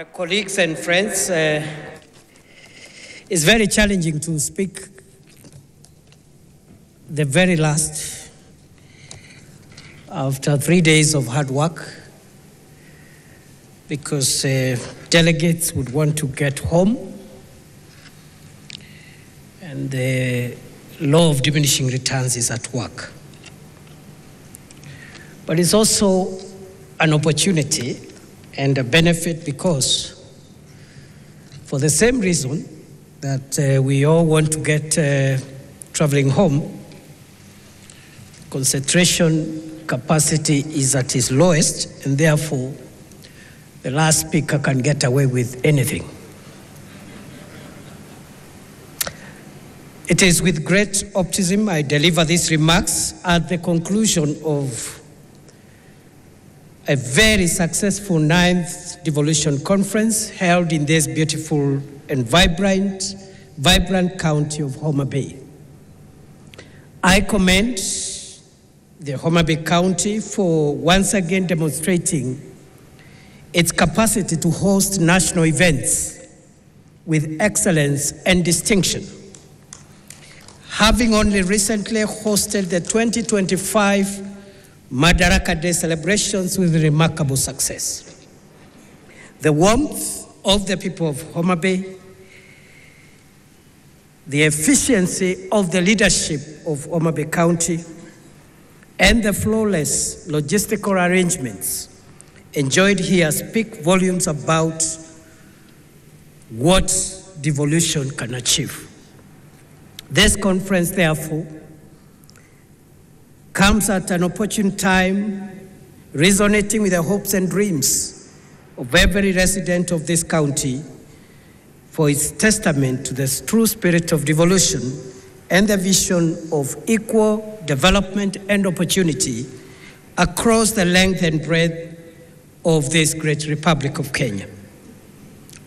Colleagues and friends, it's very challenging to speak the very last after 3 days of hard work, because delegates would want to get home, and the law of diminishing returns is at work. But it's also an opportunity and a benefit, because for the same reason that we all want to get traveling home, concentration capacity is at its lowest, and therefore the last speaker can get away with anything. It is with great optimism I deliver these remarks at the conclusion of a very successful 9th Devolution Conference held in this beautiful and vibrant county of Homa Bay. I commend the Homa Bay County for once again demonstrating its capacity to host national events with excellence and distinction, having only recently hosted the 2025 Madaraka Day celebrations with remarkable success. The warmth of the people of Homa Bay, the efficiency of the leadership of Homa Bay County, and the flawless logistical arrangements enjoyed here speak volumes about what devolution can achieve. This conference, therefore, comes at an opportune time, resonating with the hopes and dreams of every resident of this county, for its testament to the true spirit of devolution and the vision of equal development and opportunity across the length and breadth of this great Republic of Kenya.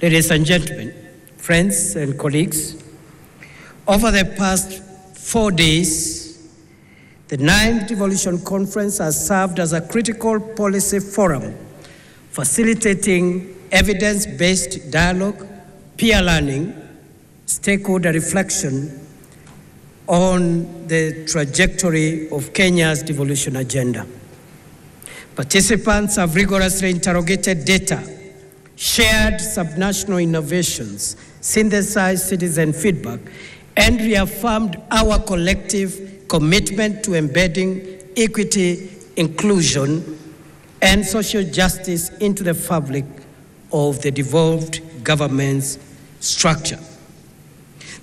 Ladies and gentlemen, friends and colleagues, over the past 4 days, the 9th Devolution Conference has served as a critical policy forum, facilitating evidence-based dialogue, peer learning, stakeholder reflection on the trajectory of Kenya's devolution agenda. Participants have rigorously interrogated data, shared subnational innovations, synthesized citizen feedback, and reaffirmed our collective commitment to embedding equity, inclusion, and social justice into the fabric of the devolved government's structure.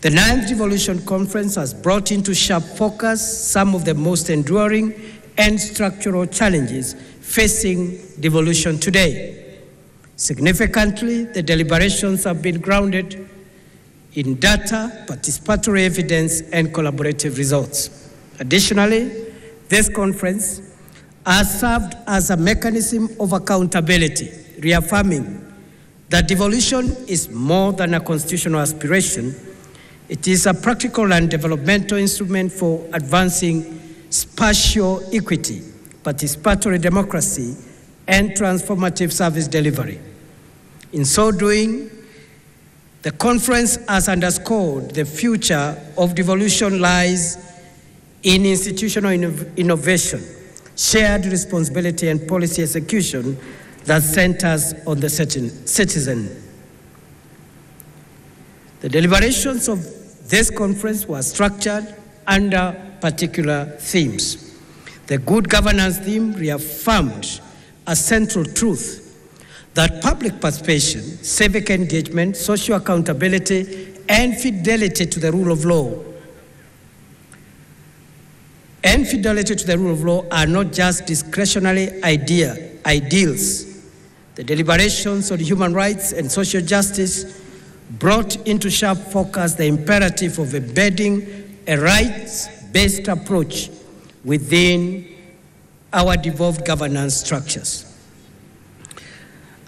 The 9th Devolution Conference has brought into sharp focus some of the most enduring and structural challenges facing devolution today. Significantly, the deliberations have been grounded in data, participatory evidence, and collaborative results. Additionally, this conference has served as a mechanism of accountability, reaffirming that devolution is more than a constitutional aspiration. It is a practical and developmental instrument for advancing spatial equity, participatory democracy, and transformative service delivery. In so doing, the conference has underscored the future of devolution lies in institutional innovation, shared responsibility, and policy execution that centers on the citizen. The deliberations of this conference were structured under particular themes. The good governance theme reaffirmed a central truth that public participation, civic engagement, social accountability, and fidelity to the rule of law are not just discretionary ideals. The deliberations on human rights and social justice brought into sharp focus the imperative of embedding a rights-based approach within our devolved governance structures.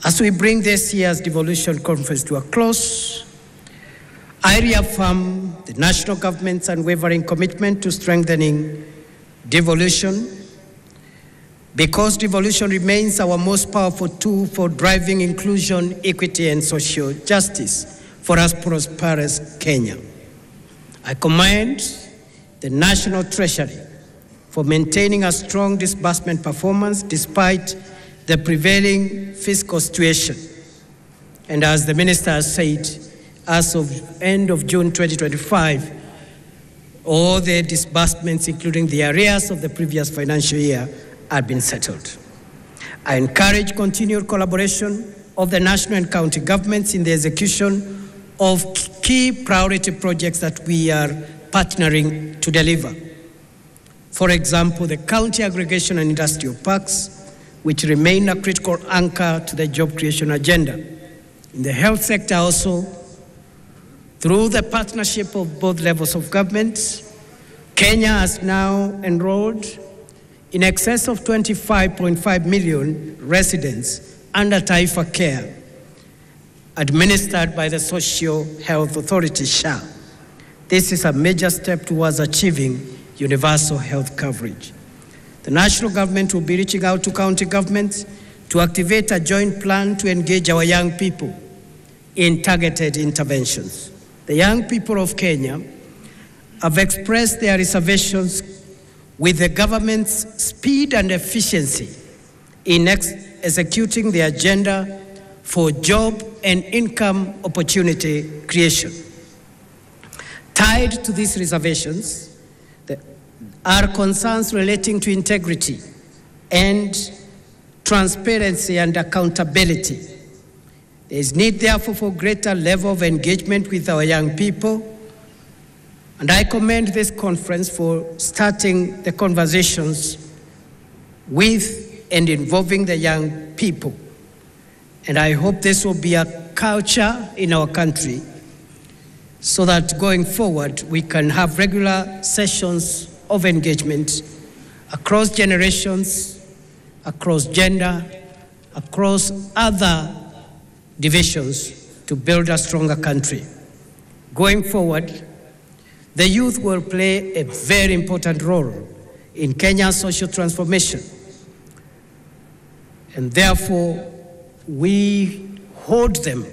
As we bring this year's Devolution Conference to a close, I reaffirm the national government's unwavering commitment to strengthening devolution, because devolution remains our most powerful tool for driving inclusion, equity, and social justice for us prosperous Kenya. I commend the National Treasury for maintaining a strong disbursement performance despite the prevailing fiscal situation. And as the Minister has said, as of end of June 2025, all the disbursements, including the arrears of the previous financial year, have been settled. I encourage continued collaboration of the national and county governments in the execution of key priority projects that we are partnering to deliver. For example, the county aggregation and industrial parks, which remain a critical anchor to the job creation agenda. In the health sector also, through the partnership of both levels of government, Kenya has now enrolled in excess of 25.5 million residents under Taifa Care, administered by the Social Health Authority, SHA. This is a major step towards achieving universal health coverage. The national government will be reaching out to county governments to activate a joint plan to engage our young people in targeted interventions. The young people of Kenya have expressed their reservations with the government's speed and efficiency in executing the agenda for job and income opportunity creation. Tied to these reservations are concerns relating to integrity and transparency and accountability. There is need, therefore, for greater level of engagement with our young people, and I commend this conference for starting the conversations with and involving the young people. And I hope this will be a culture in our country so that going forward we can have regular sessions of engagement across generations, across gender, across other divisions to build a stronger country. Going forward, the youth will play a very important role in Kenya's social transformation. And therefore, we hold them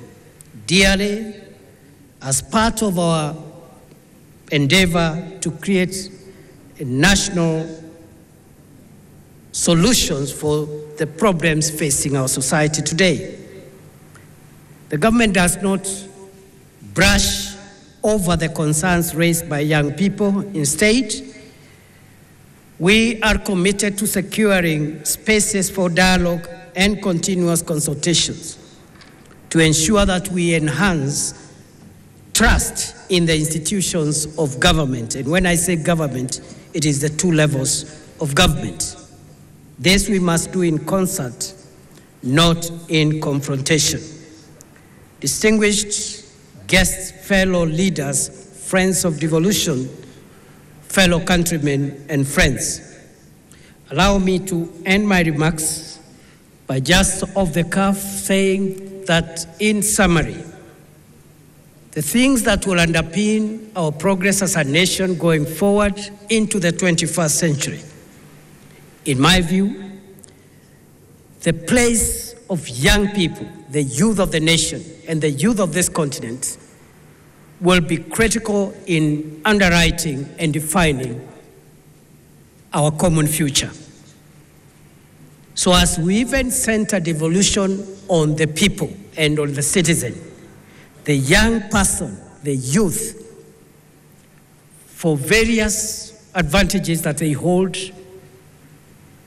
dearly as part of our endeavor to create national solutions for the problems facing our society today. The government does not brush over the concerns raised by young people. Instead, we are committed to securing spaces for dialogue and continuous consultations to ensure that we enhance trust in the institutions of government. And when I say government, it is the two levels of government. This we must do in concert, not in confrontation. Distinguished guests, fellow leaders, friends of devolution, fellow countrymen and friends, allow me to end my remarks by just off the cuff saying that in summary, the things that will underpin our progress as a nation going forward into the 21st century, in my view, the place of young people, the youth of the nation and the youth of this continent will be critical in underwriting and defining our common future. So as we even center devolution on the people and on the citizen, the young person, the youth, for various advantages that they hold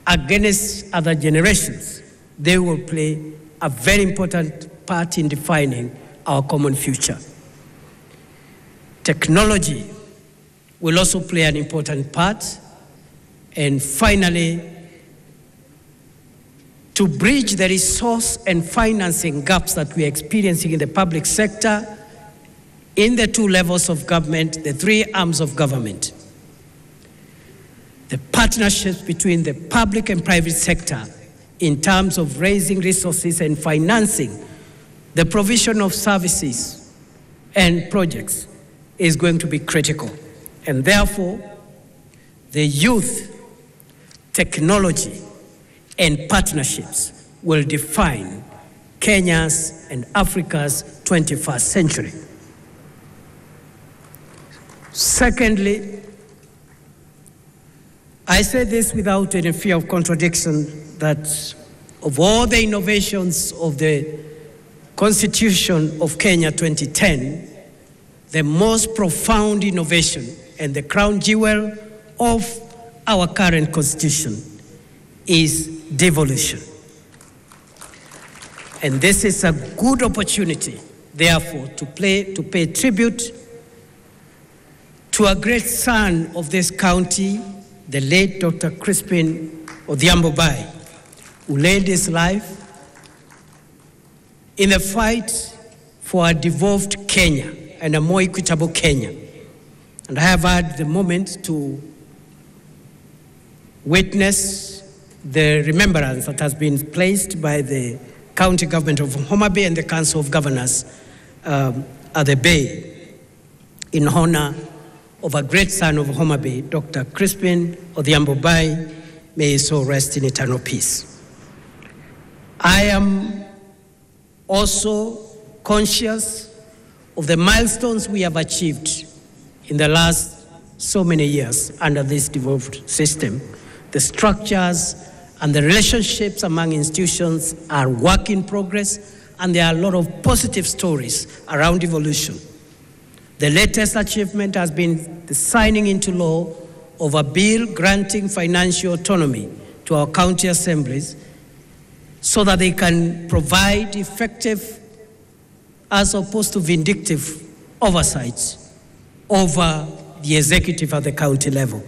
against other generations, they will play a very important part in defining our common future. Technology will also play an important part. And finally, to bridge the resource and financing gaps that we are experiencing in the public sector, in the two levels of government, the three arms of government, the partnerships between the public and private sector in terms of raising resources and financing the provision of services and projects is going to be critical. And therefore, the youth, technology, and partnerships will define Kenya's and Africa's 21st century. Secondly, I say this without any fear of contradiction, that of all the innovations of the Constitution of Kenya 2010, the most profound innovation and the crown jewel of our current Constitution is devolution. And this is a good opportunity, therefore, to pay tribute to a great son of this county, the late Dr. Crispin Odhiambo Bai, who laid his life in the fight for a devolved Kenya and a more equitable Kenya. And I have had the moment to witness the remembrance that has been placed by the county government of Homa Bay and the Council of Governors at the Bay in honor of a great son of Homa Bay, Dr. Crispin Odhiambo Bai. May his soul rest in eternal peace. I am also conscious of the milestones we have achieved in the last so many years under this devolved system. The structures and the relationships among institutions are work in progress, and there are a lot of positive stories around devolution. The latest achievement has been the signing into law of a bill granting financial autonomy to our county assemblies so that they can provide effective, as opposed to vindictive, oversight over the executive at the county level.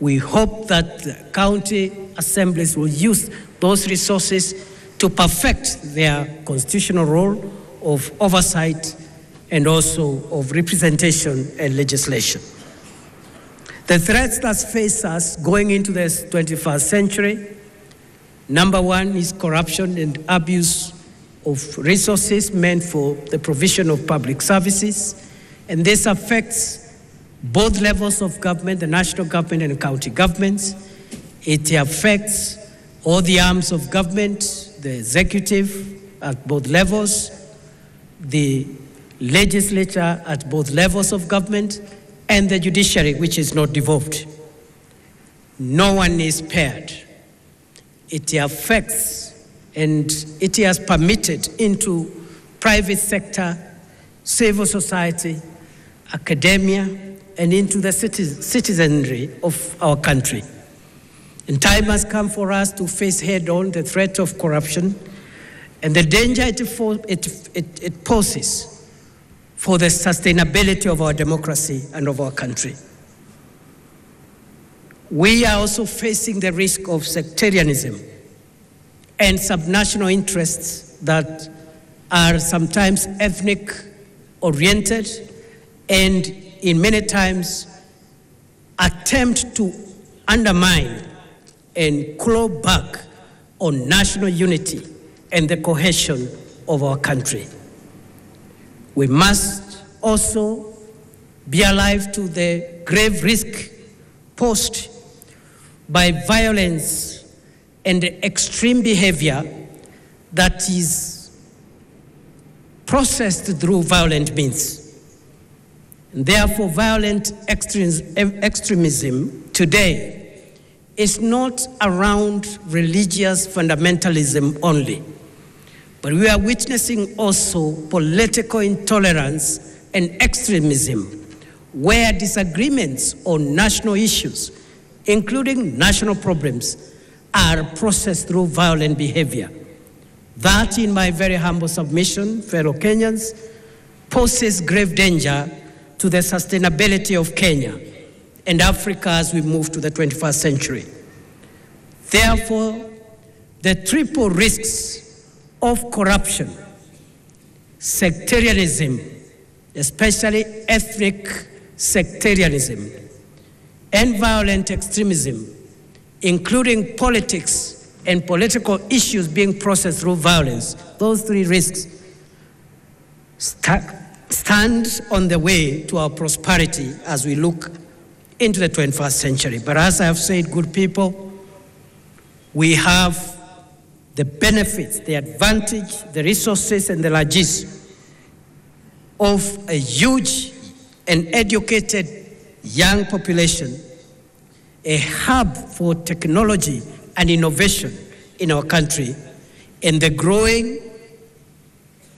We hope that the county assemblies will use those resources to perfect their constitutional role of oversight and also of representation and legislation. The threats that face us going into the 21st century, number one is corruption and abuse of resources meant for the provision of public services, and this affects both levels of government, the national government and county governments. It affects all the arms of government, the executive at both levels, the legislature at both levels of government, and the judiciary, which is not devolved. No one is spared. It affects, and it has permitted into private sector, civil society, academia, and into the citizenry of our country. And time has come for us to face head-on the threat of corruption and the danger it poses for the sustainability of our democracy and of our country. We are also facing the risk of sectarianism and subnational interests that are sometimes ethnic-oriented and in many times attempt to undermine and claw back on national unity and the cohesion of our country. We must also be alive to the grave risk posed by violence and extreme behavior that is processed through violent means. And therefore, violent extremism today is not around religious fundamentalism only, but we are witnessing also political intolerance and extremism, where disagreements on national issues, including national problems, are processed through violent behavior. That, in my very humble submission, fellow Kenyans, poses grave danger to the sustainability of Kenya and Africa as we move to the 21st century. Therefore, the triple risks of corruption, sectarianism, especially ethnic sectarianism, and violent extremism, including politics and political issues being processed through violence, those three risks stand on the way to our prosperity as we look into the 21st century. But as I have said, good people, We have the benefits, the advantage, the resources, and the logistics of a huge and educated young population, a hub for technology and innovation in our country, and the growing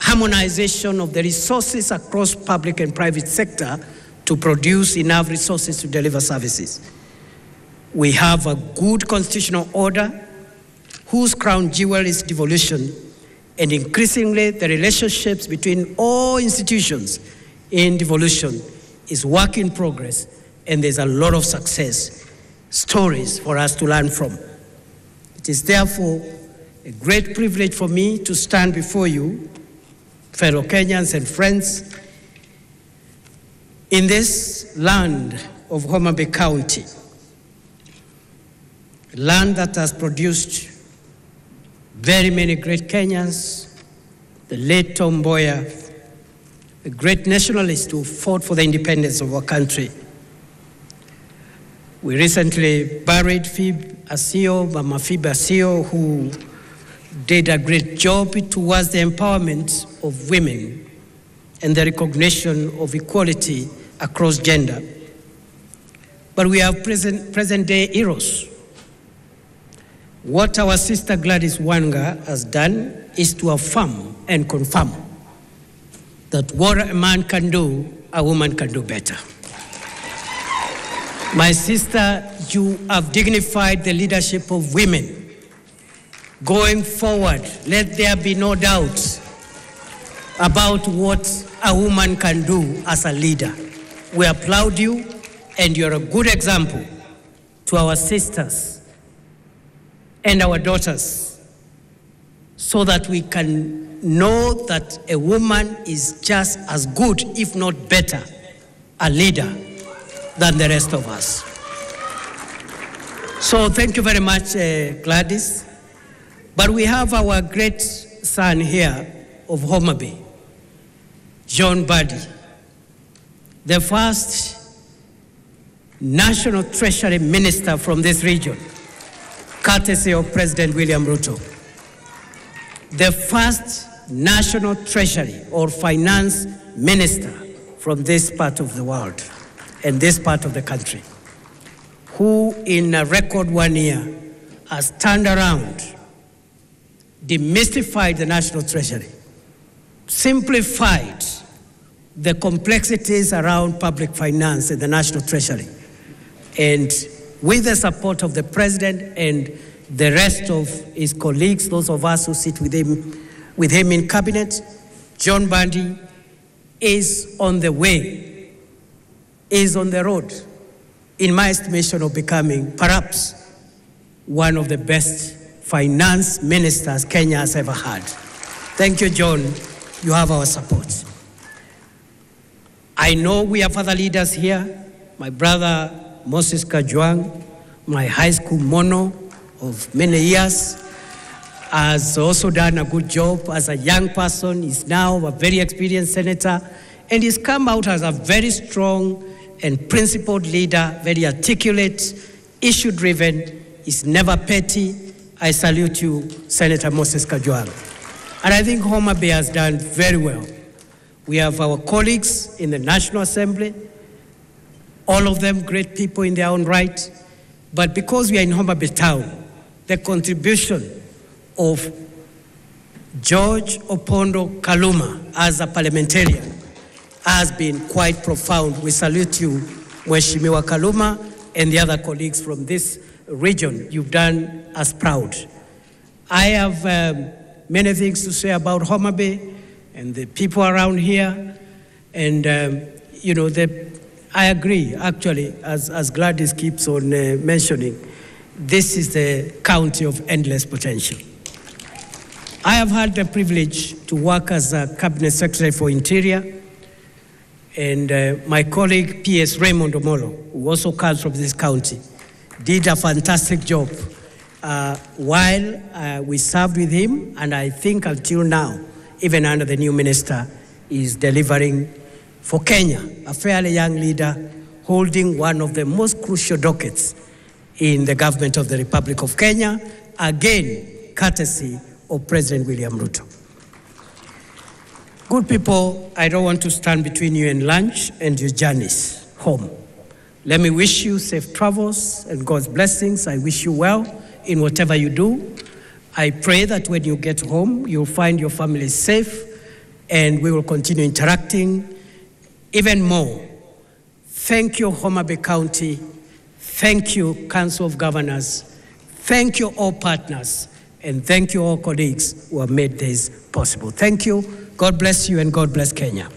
harmonization of the resources across public and private sector to produce enough resources to deliver services. We have a good constitutional order whose crown jewel is devolution, and increasingly the relationships between all institutions in devolution is work in progress, and there's a lot of success stories for us to learn from. It is therefore a great privilege for me to stand before you, fellow Kenyans and friends, in this land of Homa Bay County, a land that has produced very many great Kenyans, the late Tom Mboya, a great nationalist who fought for the independence of our country. We recently buried Mama Phoebe Asio, who did a great job towards the empowerment of women and the recognition of equality across gender. But we have present-day heroes. What our sister Gladys Wanga has done is to affirm and confirm that what a man can do, a woman can do better. My sister, you have dignified the leadership of women. Going forward, let there be no doubt about what a woman can do as a leader. We applaud you, and you're a good example to our sisters and our daughters, so that we can know that a woman is just as good, if not better, a leader than the rest of us. So thank you very much, Gladys. But we have our great son here of Homa Bay, John Buddy, the first National Treasury Minister from this region, courtesy of President William Ruto. The first National Treasury or Finance Minister from this part of the world and this part of the country, who in a record 1 year has turned around, demystified the National Treasury, simplified the complexities around public finance in the National Treasury, and with the support of the President and the rest of his colleagues, those of us who sit with him in cabinet, John Buddy is on the way, is on the road, in my estimation, of becoming perhaps one of the best finance ministers Kenya has ever had. Thank you, John. You have our support. I know we have other leaders here. My brother Moses Kajwang, my high school mono of many years, has also done a good job as a young person. He's now a very experienced senator, and he's come out as a very strong and principled leader, very articulate, issue-driven. He's never petty. I salute you, Senator Moses Kajwang. And I think Homa Bay has done very well. We have our colleagues in the National Assembly, all of them great people in their own right. But because we are in Homa Bay town, the contribution of George Opondo Kaluma as a parliamentarian has been quite profound. We salute you, Mheshimiwa Kaluma, and the other colleagues from this region. You've done us proud. I have many things to say about Homa Bay and the people around here. And, I agree, actually, as Gladys keeps on mentioning, this is the county of endless potential. I have had the privilege to work as a Cabinet Secretary for Interior, and my colleague, P.S. Raymond Omolo, who also comes from this county, did a fantastic job while we served with him, and I think until now, even under the new minister, is delivering for Kenya, a fairly young leader holding one of the most crucial dockets in the government of the Republic of Kenya, again, courtesy of President William Ruto. Good people, I don't want to stand between you and lunch and your journeys home. Let me wish you safe travels and God's blessings. I wish you well in whatever you do. I pray that when you get home, you'll find your family safe, and we will continue interacting even more. Thank you, Homa Bay County. Thank you, Council of Governors. Thank you, all partners. And thank you, all colleagues who have made this possible. Thank you. God bless you, and God bless Kenya.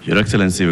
Your Excellency.